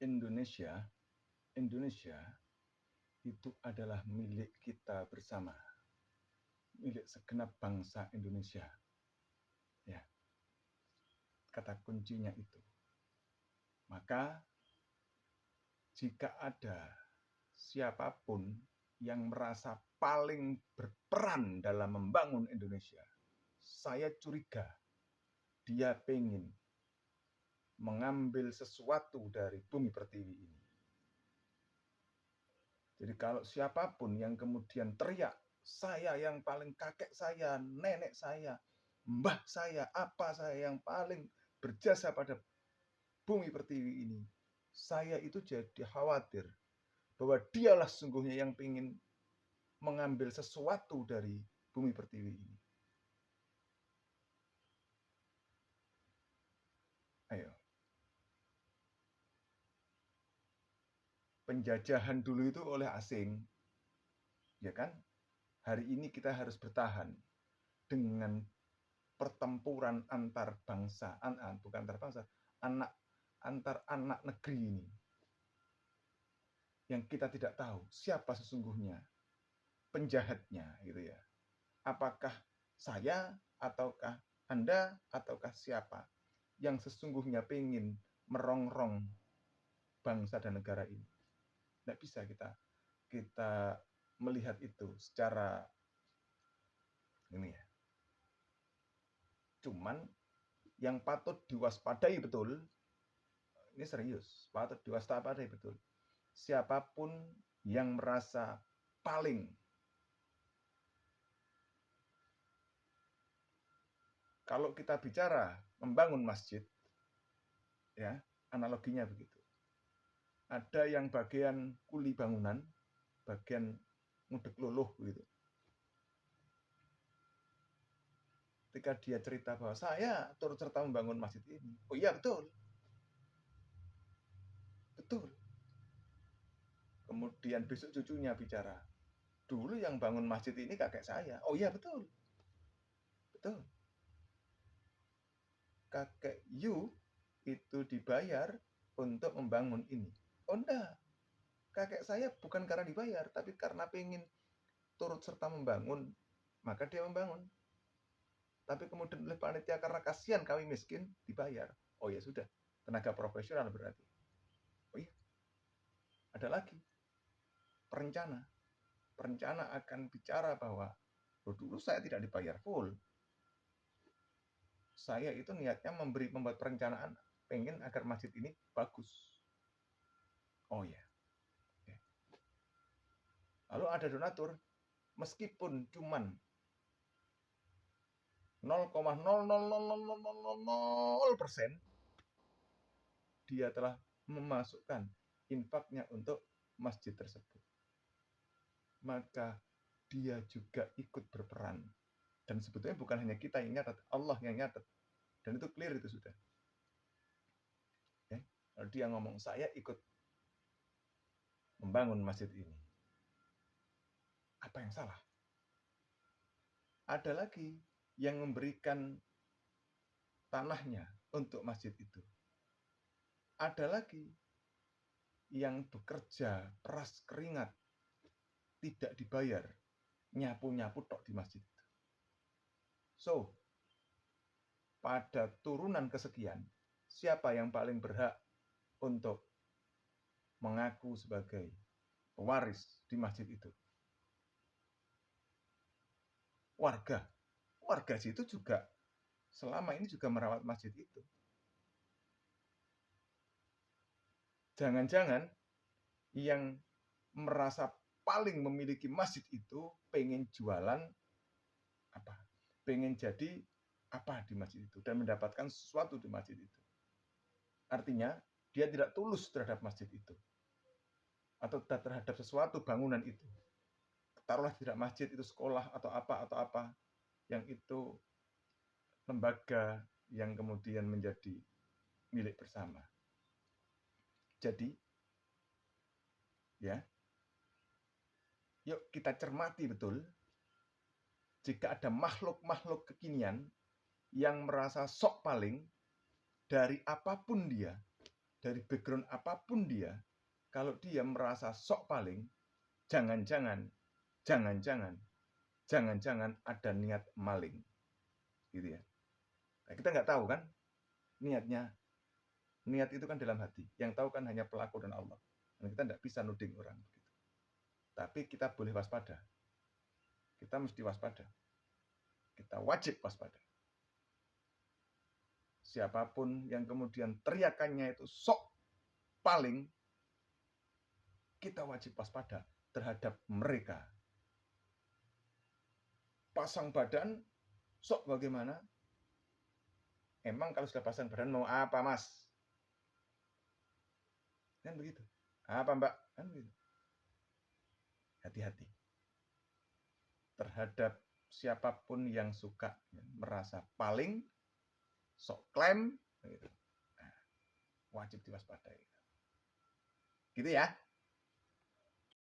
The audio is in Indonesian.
Indonesia itu adalah milik kita bersama, milik segenap bangsa Indonesia. Ya, kata kuncinya itu. Maka jika ada siapapun yang merasa paling berperan dalam membangun Indonesia, saya curiga dia pengen mengambil sesuatu dari bumi pertiwi ini. Jadi kalau siapapun yang kemudian teriak, saya yang paling, kakek saya, nenek saya, mbah saya, apa saya yang paling berjasa pada bumi pertiwi ini, saya itu jadi khawatir bahwa dialah sungguhnya yang ingin mengambil sesuatu dari bumi pertiwi ini. Ayo. Penjajahan dulu itu oleh asing, ya kan? Hari ini kita harus bertahan dengan pertempuran antar bangsa, bukan antar bangsa, antar anak negeri ini. Yang kita tidak tahu siapa sesungguhnya penjahatnya, gitu ya. Apakah saya, ataukah Anda, ataukah siapa yang sesungguhnya ingin merongrong bangsa dan negara ini. Tidak bisa kita melihat itu secara ini ya. Cuman yang patut diwaspadai betul, ini serius, patut diwaspadai betul. Siapapun yang merasa paling, kalau kita bicara membangun masjid, ya analoginya begitu. Ada yang bagian kuli bangunan, bagian ngudek luluh gitu. Ketika dia cerita bahwa saya turut serta membangun masjid ini. Oh iya betul. Betul. Kemudian besok cucunya bicara, dulu yang bangun masjid ini kakek saya. Oh iya betul. Betul. Kakek you itu dibayar untuk membangun ini. Oh enggak. Kakek saya bukan karena dibayar, tapi karena pengen turut serta membangun, maka dia membangun. Tapi kemudian oleh panitia karena kasihan kami miskin, dibayar. Oh ya sudah, tenaga profesional berarti. Oh iya, ada lagi. Perencana. Perencana akan bicara bahwa dulu saya tidak dibayar full. Saya itu niatnya membuat perencanaan, pengen agar masjid ini bagus. Oh ya. Lalu ada donatur, meskipun cuman 0,0000000% dia telah memasukkan infaknya untuk masjid tersebut. Maka dia juga ikut berperan. Dan sebetulnya bukan hanya kita yang nyatet, Allah yang nyatet. Dan itu clear itu sudah. Lalu dia ngomong, saya ikut membangun masjid ini. Apa yang salah? Ada lagi yang memberikan tanahnya untuk masjid itu. Ada lagi yang bekerja keras keringat, tidak dibayar, nyapu-nyapu tok di masjid itu. So, pada turunan kesekian, siapa yang paling berhak untuk mengaku sebagai pewaris di masjid itu? Warga. Warga situ juga selama ini juga merawat masjid itu. Jangan-jangan yang merasa paling memiliki masjid itu pengen jualan apa? Pengen jadi apa di masjid itu dan mendapatkan sesuatu di masjid itu. Artinya dia tidak tulus terhadap masjid itu atau terhadap sesuatu bangunan itu. Taruhlah tidak masjid itu sekolah atau apa yang itu lembaga yang kemudian menjadi milik bersama. Jadi ya, yuk kita cermati betul jika ada makhluk-makhluk kekinian yang merasa sok paling dari apapun dia, dari background apapun dia, kalau dia merasa sok paling, jangan-jangan ada niat maling, gitu ya. Nah, kita nggak tahu kan niatnya. Niat itu kan dalam hati. Yang tahu kan hanya pelaku dan Allah. Dan kita nggak bisa nuding orang begitu. Tapi kita boleh waspada. Kita mesti waspada. Kita wajib waspada. Siapapun yang kemudian teriakannya itu sok paling, kita wajib waspada terhadap mereka. Pasang badan, sok bagaimana? Emang kalau sudah pasang badan mau apa, Mas? Kan begitu. Apa, Mbak? Kan begitu. Hati-hati terhadap siapapun yang suka merasa paling, sok klaim, gitu. Nah, wajib diwaspadai. Gitu ya.